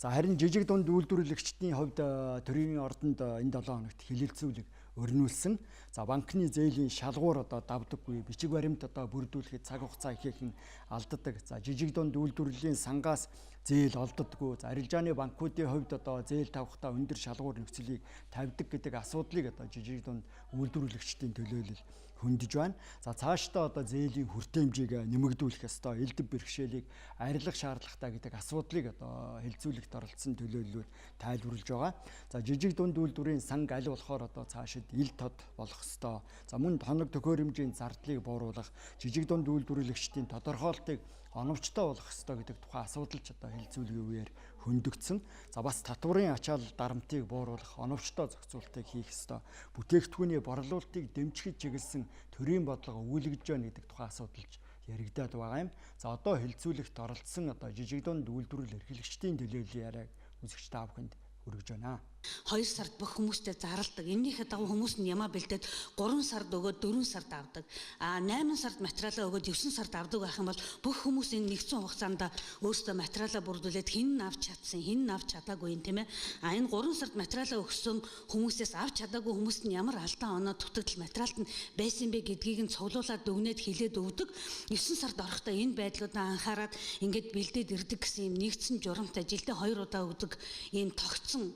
За харин жижиг дунд үйлдвэрлэгчдийн хувьд төрийн ордонд энэ 7 хоногт хилэлцүүлэг өрнүүлсэн. За банкны зээлийн шалгуур одоо давдаггүй, бичиг баримт одоо бүрдүүлэхэд цаг хугацаа ихээхэн алддаг. За жижиг дунд үйлдвэрлэлийн сангаас зээл олддоггүй. За арилжааны банкуудын хувьд одоо зээл тавихтаа өндөр шалгуур нөхцөлийг тавьдаг гэдэг асуудлыг одоо жижиг дунд үйлдвэрлэгчдийн төлөөлөл хөндөж байна. За цаашдаа одоо зээлийн хүртээмжийг нэмэгдүүлэх ёстой, элдв бэрхшээлийг арилгах шаардлагатай гэдэг асуудлыг одоо хэлцүүлэгт оролцсон төлөөллүүд тайлбарлаж байгаа. За жижиг дунд үйлдвэрийн санг аль болохоор одоо цаашид ил тод болох ёстой. За мөн хоног төхөөрөмжийн зардлыг бууруулах, жижиг дунд үйлдвэрлэгчдийн тодорхойлолтыг оновчтой болох ёстой гэдэг тухайн асуудал ч одоо хэлцүүлгийн үеэр хөндөгдсөн. За бас татварын ачаал дарамтыг бууруулах, оновчтой зохицуултыг хийх ёстой. Бүтээгдэхүүний борлуулалтыг дэмжихэд чиглэсэн төрийн бодлого өгүүлэгдэж байна гэдэг тухайн асуудалч яригдаад байгаа юм. За одоо хэлцүүлэгт оролцсон одоо жижиг дунд үйлдвэрлэл эрхлэгчдийн төлөөллийн яриаг үзэгч та бүхэнд хүргэж байна. 2 сард бүх хүмүүстэй зарладаг. Энийхээ дагуу хүмүүс нь ямаа бэлдээд 3 сард өгөөд 4 сард авдаг. 8 сард материалаа өгөөд 9 сард авдаг байх юм бол бүх хүмүүс энэ нэгдсэн хугацаанд өөрсдөө материалаа бүрдүүлээд хэн нь авч чадсан, хэн нь авч чадаагүй юм тийм ээ. Энэ 3 сард материалаа өгсөн хүмүүсээс авч чадаагүй хүмүүст нь ямар алдаа оноо дутагдал материалд нь байсан бэ гэдгийг нь цуглуулад өгнөд хилээд өгдөг. 9 сард орохдоо энэ байдлуудаа анхаарад ингээд бэлдээд ирдэг гэсэн юм нэгдсэн журамтай жилдээ 2 удаа өгдөг ийм тогтсон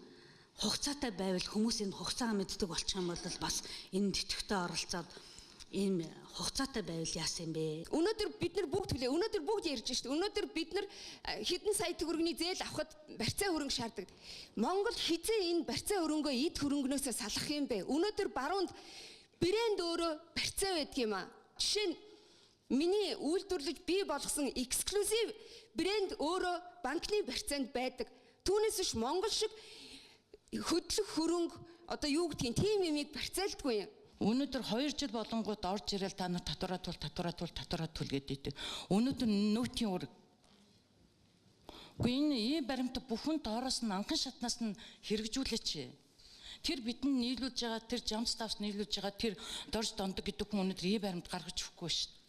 хугацаатай байвал хүмүүс энэ хугацаагаа мэддэг болчих юм бол бас энэ тэтгэвтэй оролцоод ийм хугацаатай байвал яасан бэ? Өнөөдөр бид нар бүгд хүлээ. Өнөөдөр бүгд ярьж шүү дээ. Өнөөдөр бид нар хэдэн сая төгрөгийн зээл авахд барьцаа хөрөнгө шаарддаг. Монгол хизээ энэ барьцаа хөрөнгөө эд хөрөнгнөөс салах юм бэ? Өнөөдөр баруунд брэнд өөрөө барьцаа байдаг юм аа. Жишээ нь миний үйлдвэрлэж бий болгосон эксклюзив брэнд өөрөө банкны барьцаанд байдаг. Түүнээс биш Монгол шиг хөдлөх хөрөнгө одоо юу гэдгийг тийм юмыг барьцаалдаггүй юм. Өнөөдөр 2 жил болонгууд орж ирэл та нар татвараа тул гэдэг. Өнөөдөр нөөтийн үүрэг. Үгүй энэ баримт бүхэн доороос нь анхан шатнаас нь хэрэгжүүлээч. Тэр бидний нийлүүлж байгаа тэр jump staff нийлүүлж байгаа тэр дорж дондог гэдэг хүн өнөөдөр ийм баримт гаргаж өгөхгүй шүү дээ.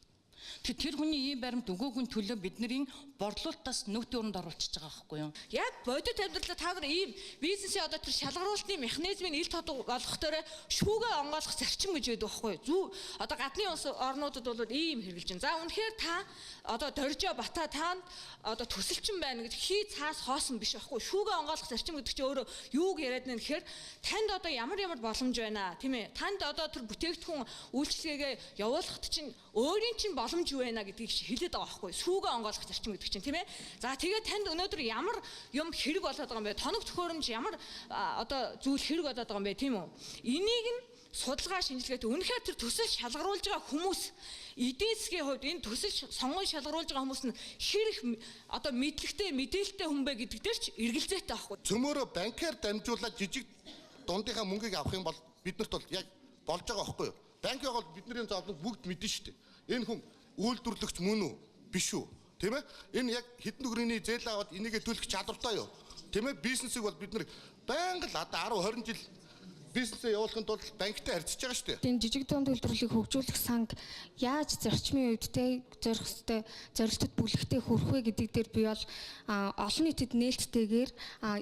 Тэр хүний ийм баримт өгөөгүй төлөө бидний борлуулалтаас нөөтийн өрөнд оруулчихж байгаа байхгүй юу? Яг бодит амьдралаа та нар ийм бизнесийн одоо тэр шалгаруулалтын механизмын ил тод болгохоор шүүгээ онгойлгох зарчим гэж байдаг байхгүй юу? Зүг одоо гадны улс орнуудад бол ийм хэрэгжилж байна. За үнэхээр та одоо доржоо бата таанд одоо төсөлчин байна гэж хий цаас хоосон биш байхгүй юу? Шүүгээ онгойлгох зарчим гэдэг чинь өөрөө юуг яриад байна гэхээр танд одоо ямар боломж байна тийм ээ? Танд одоо тэр бүтээгдэхүүн үйлчлэгээ явуулахад чинь өөрийн чинь боломж юу байна гэдгийг хэлээд байгаа байхгүй юу? Шүүгээ онгойлгох зарчим гэдэг чинь тийм ээ? За тэгээд танд өнөөдөр ямар юм хэрэг болоод байгаа юм бэ? Тоног төхөөрөмж ямар одоо зүйл хэрэг болоод байгаа юм бэ тийм үү? Энийг нь судалгаа шинжилгээт үнэхээр тэр төсөл шалгаруулж байгаа хүмүүс эдийн засгийн хувьд энэ төсөл сонгон шалгаруулж байгаа хүмүүс нь хэрэг одоо мэдлэгтэй мэдээлэлтэй хүн бэ гэдэг дээр ч эргэлзээтэй байхгүй. Цөмөөрөө банкаар дамжуулаад жижиг дундынхаа мөнгийг авах юм бол биднэрт бол яг болж байгаа байхгүй юу? Банкыг бол бидний зовлон бүгд мэднэ шүү дээ. Энэ хүн үйлдвэрлэгч мөн үү? Биш үү? Тийм ээ? Энэ яг хэдэн төгрөгийн зээл аваад энийгээ төлөх чадвартай юу? Тийм ээ? Бизнесийг бол бид нар байнга л одоо 10 20 жил бизнесээ явуулахын тулд банктай харьцаж байгаа шүү дээ. Тийм жижиг дунд үйлдвэрлэлийг хөгжүүлэх санг яаж зарчмын үед те зорих хөстэй зорилтод бүлэгтээ хүрэх вэ гэдэг дээр би бол олон нийтэд нээлттэйгээр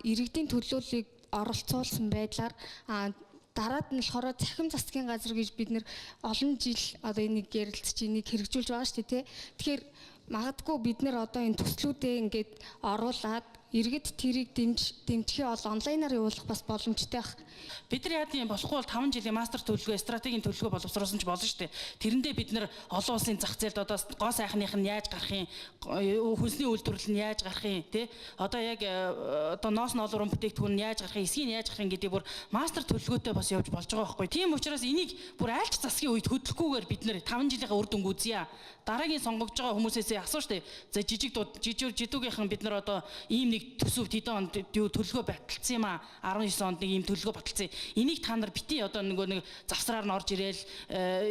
иргэдийн төлөөллийг оролцуулсан байдлаар дараад нь болохоор цахим засгийн газар гэж бид нэр олон жил одоо энийг ярилцж энийг хэрэгжүүлж байгаа шүү дээ те. Тэгэхээр магадгүй бид нэр одоо энэ төслүүдээ ингээд оруулаад иргэд тэрийг дэмжихээ бол онлайнаар явуулах бас боломжтой байх. Бид нар яа гэм болохгүй бол 5 жилийн мастер төлөвлөгөө, стратегийн төлөвлөгөө боловсруулсан ч болно шүү дээ. Тэрэндээ бид нар олон улсын зах зээлд одоо гоо сайхных нь яаж гарах юм, хүнсний үйлдвэрлэл нь яаж гарах юм, тий? Одоо яг одоо ноос ноолуурын бүтээгдэхүүн нь яаж гарах юм, эсгийн яаж гарах юм гэдэг бүр мастер төлөвлөгөөтэй бас явж болж байгаа байхгүй. Тийм учраас энийг бүр айлч засгийн үед хөдлөхгүйгээр бид нар 5 жилийнхаа үр дүнг үзье. Дараагийн сонгогдож байгаа хүмүүсээс асууж штэ. За жижигдүүгийнхэн бид нар одоо ийм нэг төсөв тэдэн онд төлөвлөгөө баталсан юм а. 19 онд нэг ийм төлөвлөгөө баталсан. Энийг та нар бити одоо нэг завсраар нь орж ирээл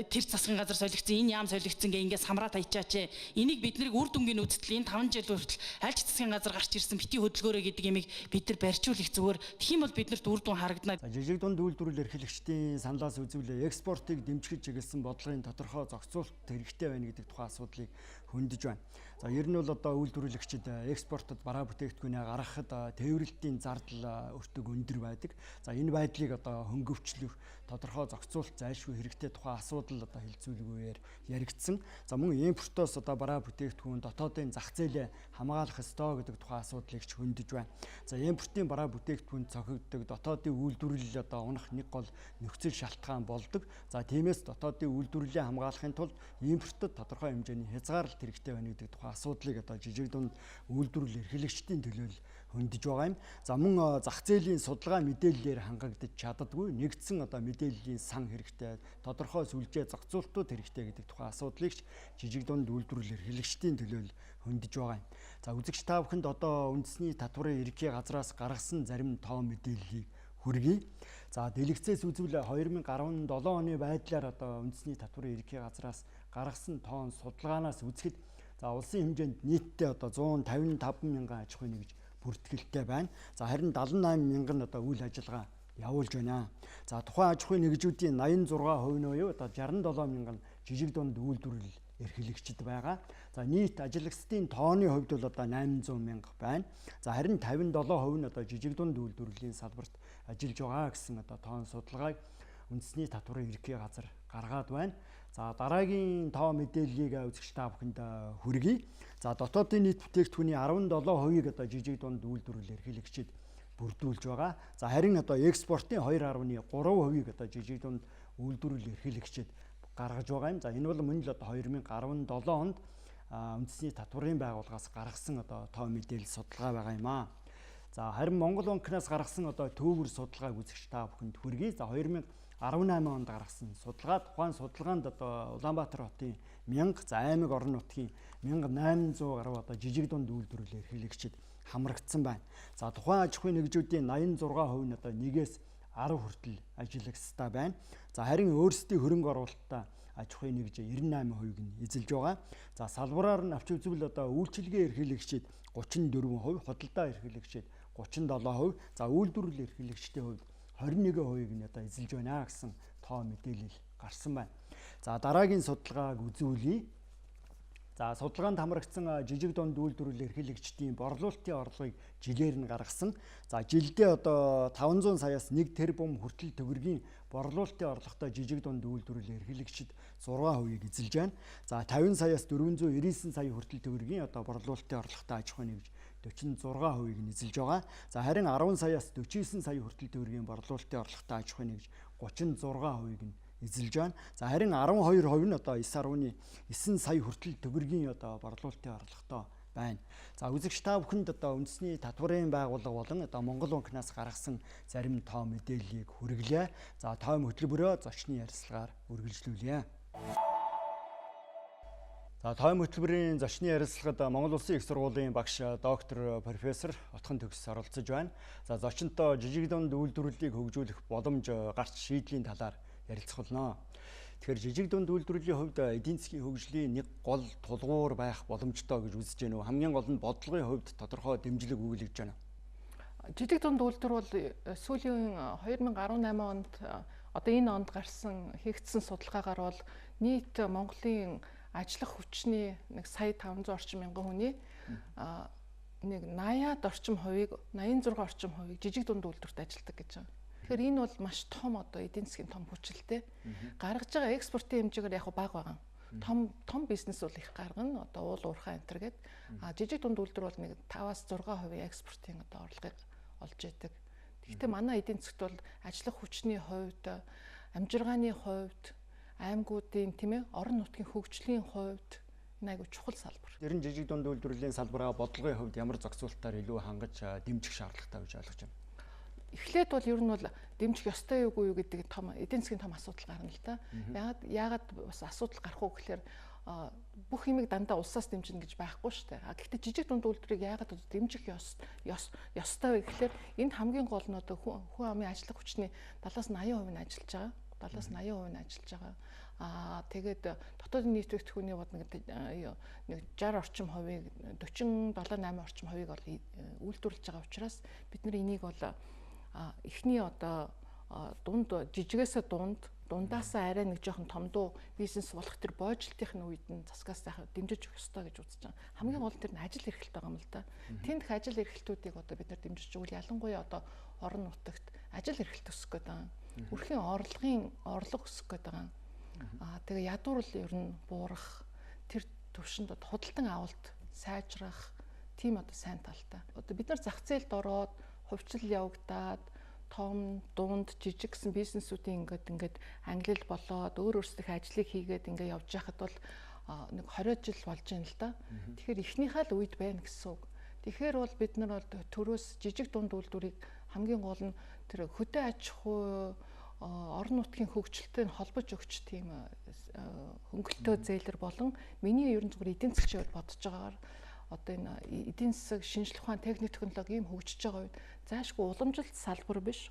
тэр засгийн газар солигдсон, энэ яам солигдсон гээ ингээд самраа таячаач. Энийг бид нарыг үр дүнгийн үзтэл энэ 5 жил хүртэл альч засгийн газар гарч ирсэн бити хөдөлгөөрөө гэдэг ямиг бид нар барьжуулах зүгээр. Тэгэх юм бол биднэрт үр дүн харагдана. Жижиг дунд үйлдвэрлэл эрхлэгчдийн саналаас үзвэл экспортыг дэмжих чиглэсэн бодлогын тодорхой зохицуулалт хэрэгтэй байна гэдэг тухайн асуудлыг хөндөж байна. За ер нь бол одоо үйлдвэрлэгчид экспортод бараа бүтээгдэхүүнээ гаргахад тээвэрлэлтийн зардал өртөг өндөр байдаг. За энэ байдлыг одоо хөнгөвчлөх тодорхой зохицуулалт зайлшгүй хэрэгтэй тухайн асуудал одоо хэлцүүлгүүгээр яригдсан. За мөн импортоос одоо бараа бүтээгдэхүүн дотоодын зах зээлээ хамгаалах ёстой гэдэг тухайн асуудлыг ч хөндөж байна. За импортын бараа бүтээгдэхүүн цохигддог, дотоодын үйлдвэрлэл одоо унах нэг гол нөхцөл шалтгаан болдог. За тиймээс дотоодын үйлдвэрлэлээ хамгаалахын тулд импортод тодорхой хэмжээний хязгаарлалт хэрэгтэй байна гэдэг тухайн асуудлыг одоо жижиг дунд үйлдвэрлэл эрхлэгчдийн төлөөл хөндөж байгаа юм. За мөн зах зээлийн судалгаа мэдээллээр хангагдаж чаддаггүй нэгдсэн одоо мэдээллийн сан хэрэгтэй, тодорхой сүлжээ зохицуултууд хэрэгтэй гэдэг тухайн асуудлыг жижиг дунд үйлдвэрлэл эрхлэгчдийн төлөөл хөндөж байгаа юм. За үзэгч та бүхэнд одоо үндэсний татварын ерөнхий газраас гаргасан зарим тоо мэдээллийг хүргэе. За дэлгэцээс үзвэл 2017 оны байдлаар одоо үндэсний татварын ерөнхий газраас гаргасан тоон судалгаанаас үзэхэд за улсын хэмжээнд нийтдээ одоо 155 мянган аж ахуй нэгж бүртгэлтэй байна. За харин 78 мянган одоо үйл ажиллагаа явуулж байна. За тухайн аж ахуйн нэгжүүдийн 86% нь буюу одоо 67 мянган жижиг дунд үйлдвэрлэл эрхлэгчид байгаа. За нийт ажилчдын тооны хувьд бол одоо 800 мянга байна. За харин 57% нь одоо жижиг дунд үйлдвэрлэлийн салбарт ажиллаж байгаа гэсэн одоо тоон судалгааг үндэсний татварын ерхий газар гаргаад байна. За дараагийн тоо мэдээллийг үзэгч та бүхэнд хүргэе. За дотоодын нийт бүтээгдэхүүний 17%-ийг одоо жижиг дунд үйлдвэрлэл эрхлэгчид бүрдүүлж байгаа. За харин одоо экспортын 2.3%-ийг одоо жижиг дунд үйлдвэрлэл эрхлэгчид гаргаж байгаа юм. За энэ бол мөн л одоо 2017 онд үндэсний татварын байгууллагаас гаргасан одоо тоо мэдээлэл судалгаа байгаа юм аа. За харин Монгол банкнаас гаргасан одоо төвөр судалгааг үзэгч та бүхэнд хүргэе. За 2018 онд гаргасан судалгаа, тухайн судалгаанд одоо Улаанбаатар хотын 1000, за аймаг орон нутгийн 1800 гаруй одоо жижиг дунд үйлдвэрлэл эрхлэгчид хамрагдсан байна. За тухайн аж ахуйн нэгжүүдийн 86% нь одоо 1-ээс 10 хүртэл ажиллагчтай байна. За харин өөрсдийн хөрөнгө оруулалттай аж ахуйн нэгж 98%-ийг нь эзэлж байгаа. За салбараар нь авч үзвэл одоо үйлчилгээ эрхлэгчид 34%, худалдаа эрхлэгчид 37%, за үйлдвэрлэл эрхлэгчдийн хувьд 21%-ийг нь одоо эзэлж байна гэсэн тоо мэдээлэл гарсан байна. За дараагийн судалгааг үзүүлье. За судалгаанд хамрагдсан жижиг дунд үйлдвэрлэл эрхлэгчдийн борлуулалтын орлогыг жилээр нь гаргасан. За жилдээ одоо 500 саяас 1 тэрбум хүртэл төгрөгийн борлуулалтын орлоготой жижиг дунд үйлдвэрлэл эрхлэгчид 6%-ийг эзэлж байна. За 50 саяас 499 сая хүртэл төгрөгийн одоо борлуулалтын орлоготой аж ахуйн нэгж 46%-ийг нь эзэлж байгаа. За харин 10 саяас 49 сая хүртэл төгрөгийн борлуулалтын орлоготой аж ахуйн нэгж 36%-ийг нь эзэлж байна. За харин 12% нь одоо 9.9 сая хүртэл төгрөгийн одоо борлуулалтын орлоготой байна. За үзэгч та бүхэнд одоо үндэсний татварын байгууллага болон одоо Монгол банкнаас гаргасан зарим тоо мэдээллийг хүргэлээ. За тойм хөтөлбөрөө зочны ярилцлагаар үргэлжлүүлье. За тойм хөтөлбөрийн зочны ярилцлагад Монгол Улсын их сургуулийн багш доктор профессор Отхон Төгс оролцож байна. За зочинтой жижиг дунд үйлдвэрлэлийг хөгжүүлэх боломж гарч шийдлийн талаар ярилцах болно. Тэгэхээр жижиг дунд үйлдвэрлэлийн хувьд эдийн засгийн хөгжлийн нэг гол тулгуур байх боломжтой гэж үзэж байна уу? Хамгийн гол нь бодлогын хувьд тодорхой дэмжлэг өгүүлж байна. Жижиг дунд үйлдвэр бол сүүлийн 2018 онд одоо энэ онд гарсан хийгдсэн судалгаагаар бол нийт Монголын ажиллах хүчний 1,500 орчим мянган хүний нэг 80-аад орчим хувийг 86 орчим хувийг жижиг дунд үйлдвэрт ажилладаг гэж байна. Тэгэхээр энэ бол маш том одоо эдийн засгийн том хүчилтэй. Гаргаж байгаа экспортын хэмжээгээр яг бага байгаа. Том бизнес бол их гаргана. Одоо уул уурхай энтер гээд жижиг дунд үйлдвэр бол нэг 5-аас 6% экспортын одоо орлогыг олж яадаг. Гэхдээ манай эдийн засгт бол ажиллах хүчний хувьд, амжиргааны хувьд, аймагуудын тийм ээ орон нутгийн хөгжлийн хувьд энэ айгу чухал салбар. Ер нь жижиг дунд үйлдвэрлэлийн салбараа бодлогын хувьд ямар зохицуулалтаар илүү хангаж дэмжих шаардлагатай гэж ойлгож байна. Эхлээд бол ер нь бол дэмжих ёстой юу гэдэг том эдийн засгийн том асуудал гарна л та. Яагаад бас асуудал гарах уу гэхээр бүх юмыг дандаа улсаас дэмжинэ гэж байхгүй шүү дээ. Гэхдээ жижиг дунд үйлдвэрийг яагаад дэмжих ёстой вэ гэхээр энд хамгийн гол нь одоо хүн амын ажиллах хүчний 70-80% нь ажиллаж байгаа. 70-80% нь ажиллаж байгаа. Тэгээд дотоодын нийт бүтээгдэхүүний бод нэг 60 орчим хувийг 47-8 орчим хувийг бол үйлдвэрлэж байгаа учраас бид нар энийг бол эхний одоо дунд жижигээс дундаасаа арай нэг жоохон томдуу бизнес болох тэр боожлтын үед нь засгаас сайхан дэмжиж өгөх ёстой гэж үзэж байгаа. Хамгийн гол тэр нь ажил эрхлэлт байгаа юм л да. Тэнд ажил эрхлэлтүүдийг одоо бид нар дэмжиж өгвөл ялангуяа одоо орон нутагт ажил эрхлэлт өсөх гээд байгаа. Өрхийн орлого өсөх гээд байгаа. Тэгээ ядуурл ер нь буурах тэр төвшөнд худалдан авалт сайжрах тийм одоо сайн талтай. Одоо бид нар зах зээлд ороод хувьчил явагдаад том, дунд, жижиг гэсэн бизнесүүдийн ингээд ангилал болоод өөрсдийнх ажлыг хийгээд ингээд явж байхад бол нэг 20 жил болж байна л да. Тэгэхээр эхнийхээ л үед байна гэсэн үг. Тэгэхээр бол бид нар бол төрөөс жижиг дунд үйлдвэрийг хамгийн гол нь тэр хөдөө аж ахуй орон нутгийн хөгжилтэй холбож өгч тийм хөнгөлтөө зээлэр болон миний ер нь зүгээр эдийн засгийн хувьд бодож байгаагаар одоо энэ эдийн засаг шинжлэх ухаан техник технологи юм хөгжиж байгаа үед заашгүй уламжилт салбар биш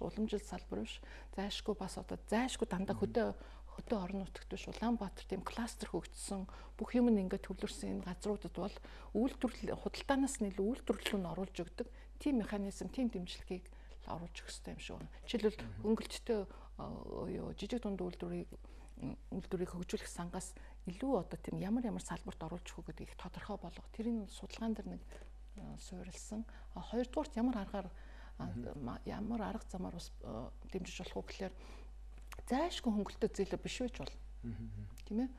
заашгүй бас одоо заашгүй дандаа хөдөө орон нутагт биш Улаанбаатар тийм кластер хөгжсөн бүх юм ингээд төвлөрсөн энэ газруудад бол үйлдвэрлэл худалдаанаас нь илүү үйлдвэрлэл нь оруулж өгдөг тийм механизм, тийм дэмжлэгийг оруулж өгөх хэрэгтэй юм шиг байна. Жишээлбэл хөнгөлөлттэй жижиг дунд үйлдвэрийг хөгжүүлэх сангаас илүү одоо тийм ямар салбарт оруулж өгөх гэдгийг тодорхой болгох. Тэрийн судалгаан дээр нэг суурилсан. Хоёрдугаарт ямар арга замаар бас дэмжиж болох вэ гэхээр зайлшгүй хөнгөлөлтөө зээлэр биш байж болно. Тийм ээ?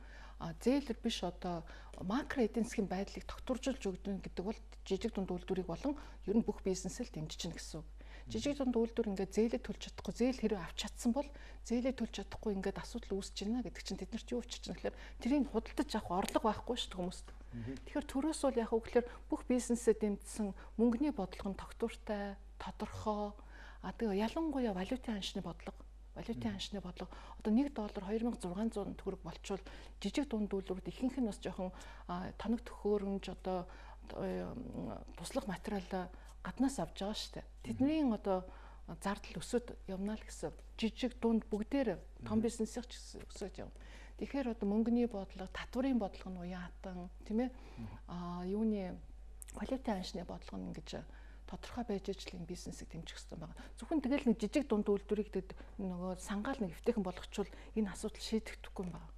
Зээлэр биш одоо макро эдийн засгийн байдлыг тогтворжуулж өгдөн гэдэг бол жижиг дунд үйлдвэрийг болон ер нь бүх бизнесэл дэмжиж гэнэ гэсэн үг. Жижиг дунд үйлдвэр ингээд зээлээ төлж чадахгүй, зээл хэрэг авч чадсан бол зээлээ төлж чадахгүй ингээд асуудал үүсэж байна гэдэг чинь тэд нарт юу учирч байна гэхээр тэрийг худалдаж авах орлого байхгүй шүү дээ хүмүүст. Тэгэхээр төрөөс бол яг үгээр бүх бизнесээ дэмжсэн мөнгөний бодлого нь тогтвортой, тодорхой. Тэгээ ялангуяа валютын ханшны бодлого одоо $1 2600 төгрөг болчвол жижиг дунд үйлдвэрүүд ихэнх нь бас жоохон тоног төхөөрөмж одоо туслах материал гаднаас авч байгаа шүү дээ. Тэдний одоо зардал өсөд явна л гэсэн. Жижиг дунд бүгдээр том бизнесийн ч өсөж явна. Тэгэхээр одоо мөнгөний бодлого, татварын бодлого нь уяатан, тийм ээ? Юуны валютын ханшны бодлого нь ингэж тодорхой байж ижлийн бизнесийг дэмжих хэрэгтэй байна. Зөвхөн тэгэл нэг жижиг дунд үйлдвэрийг нөгөө сангаал нэг эвтэйхэн болгочвол энэ асуудал шийдэгдэхгүй юм байна.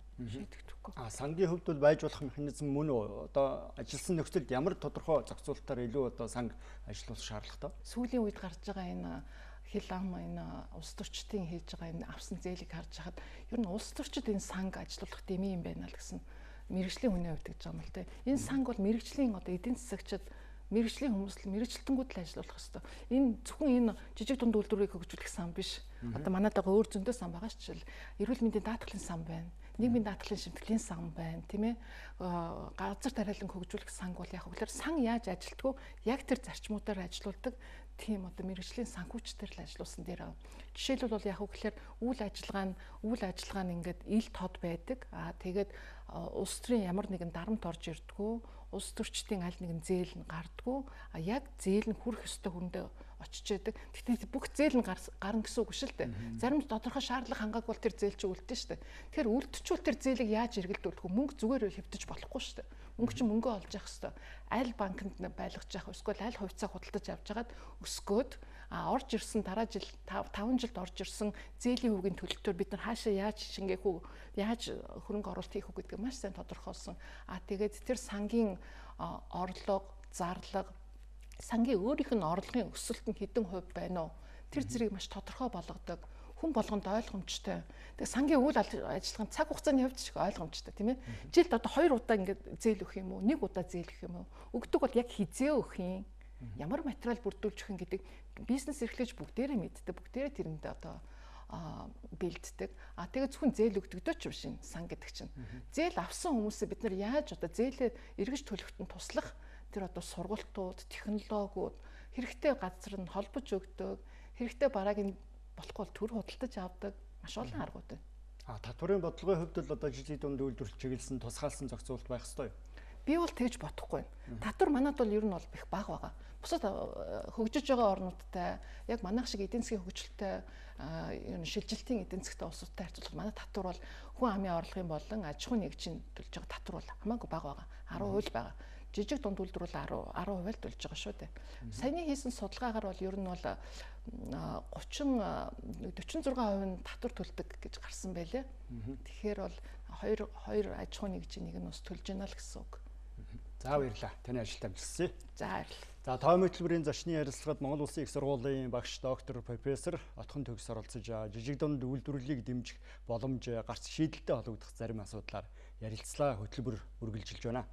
Сангийн хувьд бол байж болох механизм мөн үү? Одоо ажилласан нөхцөлд ямар тодорхой зохицуулалтаар илүү одоо санг ажиллах шаардлагатай? Сүүлийн үед гарч байгаа энэ хил ам энэ улс төрчдийн хийж байгаа энэ авсан зээлийг харж хахад ер нь улс төрчид энэ санг ажиллуулах дэмий юм байна л гэсэн мэрэгжлийн хүний хувьд гэж байгаа юм л те. Энэ санг бол мэрэгжлийн одоо эдийн засагчид мэрэгжлийн хүмүүс л мэрэгжилтэнгүүд л ажиллуулах хэрэгтэй. Энэ зөвхөн энэ жижиг дунд үйлдвэрийг хөгжүүлэх сан биш. Одоо манайд байгаа өөр зөндөө сан байгаа ч жишээл эрүүл мэндийн даатгалын сан байна. Нийгмийн даатгалын шимтгэлийн сан байна, тийм ээ. Газар тариалан хөгжүүлэх санг бол яг хөглөр сан яаж ажилтгүй яг тэр зарчмуудаар ажиллаулдаг тийм одоо мэрэгжлийн санхүүчдэр л ажиллуулсан дээр. Жишээлбэл бол яг хөглөр үйл ажиллагаа нь ингээд ил тод байдаг. Тэгээд улс төрийн ямар нэгэн дарамт орж ирдгүү, улс төрчдийн аль нэгэн зээл нь гардгүү, яг зээл нь хүрэх ёстой хүндээ очиж яадаг. Тэгтээ бүх зээл нь гарна гэсэн үг шүү дээ. Зарим тодорхой шаардлага хангаагүй бол тэр зээл чи үлдэн шүү дээ. Тэгэхээр үлдчихвэл тэр зээлийг яаж эргэлдүүлэх вэ? Мөнгө зүгээр хэвтэж болохгүй шүү дээ. Мөнгө чинь мөнгөө олж явах хэрэгтэй. Аль банкнд байлгаж явах, эсвэл аль хувьцаа худалдаж авч хагаад өсгөөд орж ирсэн дараа жил 5 жилд орж ирсэн зээлийн хүүгийн төлөлтөөр бид нар хаашаа яаж шингээх үү, яаж хөрөнгө оруулалт хийх үү гэдгийг маш сайн тодорхойлсон. Тэгээд тэр сангийн орлого, зарлага, сангийн өөрийнх нь орлогын өсөлт нь хэдэн хувь байна уу? Тэр зэрэг маш тодорхой болгодог. Хүн болгонд ойлгомжтой. Тэгээ сангийн үйл ажиллагааны цаг хугацааны хувьд ч ойлгомжтой, тийм ээ. Жилд одоо 2 удаа ингээд зээл өгөх юм уу? 1 удаа зээл өгөх юм уу? Өгдөг бол яг хизээ өгөх юм. Ямар материал бүрдүүлж өгөх юм гэдэг бизнес эрхлэгч бүгдээрээ мэддэг. Бүгдээрээ тэрэндээ одоо бэлддэг. Тэгээ зөвхөн зээл өгдөгдөө ч биш энэ сан гэдэг чинь. Зээл авсан хүмүүсээ бид нар яаж одоо зээлээ эргэж төлөхөд нь туслах тэр одоо сургалтууд, технологиуд хэрэгтэй газар нь холбож өгдөг. Хэрэгтэй барааг нь болохгүй төр худалдаж авдаг маш олон аргууд байна. Татварын бодлогын хувьд л одоо жижиг дунд үйлдвэрлэл чиглэсэн тусгаалсан зохицуулалт байх ёстой юу? Би бол тэгж бодохгүй байна. Татвар манад бол ер нь бол их бага байгаа. Бусад хөгжиж байгаа орнуудтай яг манайх шиг эдийн засгийн хөгжилтэй ер нь шилжилтийн эдийн засгтай улсуудтай харьцуулахад манай татвар бол хүн амын орлогын болон аж ахуйн нэгжийн төлж байгаа татвар бол хамаагүй бага байгаа. 10% байгаа. Жижиг дунд үйлдвэр бол 10% төлж байгаа шүү дээ. Саяны хийсэн судалгаагаар бол ер нь бол 46% нь татвар төлдөг гэж гарсан байлээ. Тэгэхээр бол хоёр аж ахуйн нэгжийн нэг нь бас төлж байна л гэсэн үг. За баярлалаа. Таны ажилд амжилтсаа. За баярлалаа. За тойм хөтөлбөрийн зочны ярилцлагад Монгол Улсын их сургуулийн багш доктор профессор Отхон Төгс оролцож жижиг дунд үйлдвэрлэлийг дэмжих боломж гарч шийдэлтэй холбогдох зарим асуудлаар ярилцлаа, хөтөлбөр үргэлжилж байна.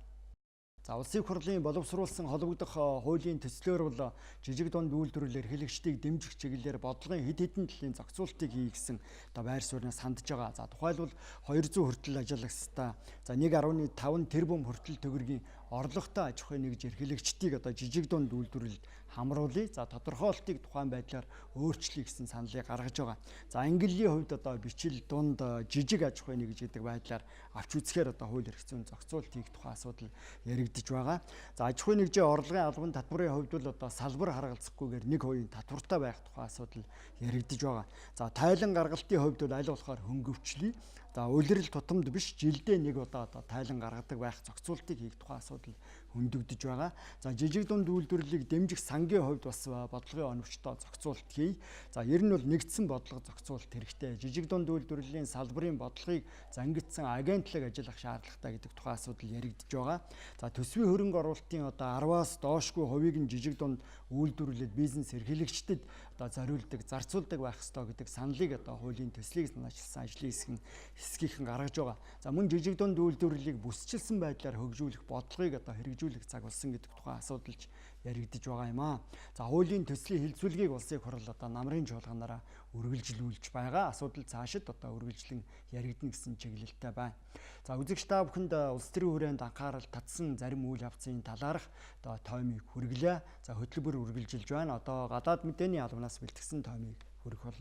За улсын хурлын боловсруулсан холбогдох хуулийн төслөөр бол жижиг дунд үйлдвэрлэл эрхлэгчдийг дэмжих чиглэлээр бодлогын хэд хэдэн талын зохицуултыг хий гэсэн одоо байр сууриас хандж байгаа. За тухайлбал 200 хүртэл ажиллагчдаа за 1.5 тэрбум хүртэл төгрөгийн орлоготой аж ахуйн нэгж эрхлэгчдийг одоо жижиг дунд үйлдвэрлэлд хамруулъя. За тодорхойлтыг тухайн байдлаар өөрчлөе гэсэн саналыг гаргаж байгаа. За ангиллын хувьд одоо бичил дунд жижиг аж ахуйн нэгж гэдэг байдлаар авч үзэхээр одоо хууль эрх зүйн зохицуулт хийх тухай асуудал яригдж байгаа. За аж ахуйн нэгжийн орлогын албан татварын хувьд бол одоо салбар харгалзахгүйгээр 1% татвартай байх тухай асуудал яригдж байгаа. За тайлан гаргалтын хувьд бол аль болохоор хөнгөвчлөе. За улирал тутамд биш жилдээ нэг удаа одоо тайлан гаргадаг байх зохицуултыг хийх тухай асуудал хөндөгдөж байгаа. За жижиг дунд үйлдвэрлэлийг дэмжих сангийн хувьд бас бодлогын оновчтой зохицуулт хий. За ер нь бол нэгдсэн бодлого зохицуулт хэрэгтэй. Жижиг дунд үйлдвэрлэлийн салбарын бодлогыг зангидсан агентлаг ажиллах шаардлагатай гэдэг тухай асуудал яригдж байгаа. За төсвийн хөрөнгө оруулалтын одоо 10-аас доошгүй хувийг нь жижиг дунд үйлдвэрлэлд бизнес эрхлэгчдэд одоо зориулдаг, зарцуулдаг байх ёстой гэдэг саналыг одоо хуулийн төслийг санаачилсан ажлын хэсгийнхэн гаргаж байгаа. За мөн жижиг дунд үйлдвэрлэлийг бүсчилсэн байдлаар хөгжүүлэх бодлогыг одоо хэрэгжүүлэх цаг болсон гэдэг тухай асуудалж яригдж байгаа юм аа. За хуулийн төслийн хилцүүлгийг улсын хурал одоо намрын чуулганаараа үргэлжлүүлж байгаа. Асуудал цаашид одоо үргэлжлэн яригдана гэсэн чиглэлтэй байна. За үзэгч та бүхэнд улс төрийн хүрээнд анхаарал татсан зарим үйл явцын талаарх одоо тоймыг хүргэлээ. За хөтөлбөр үргэлжилж байна. Одоо гадаад мэдээний албанаас бэлтгэсэн тоймыг хүргэх болно.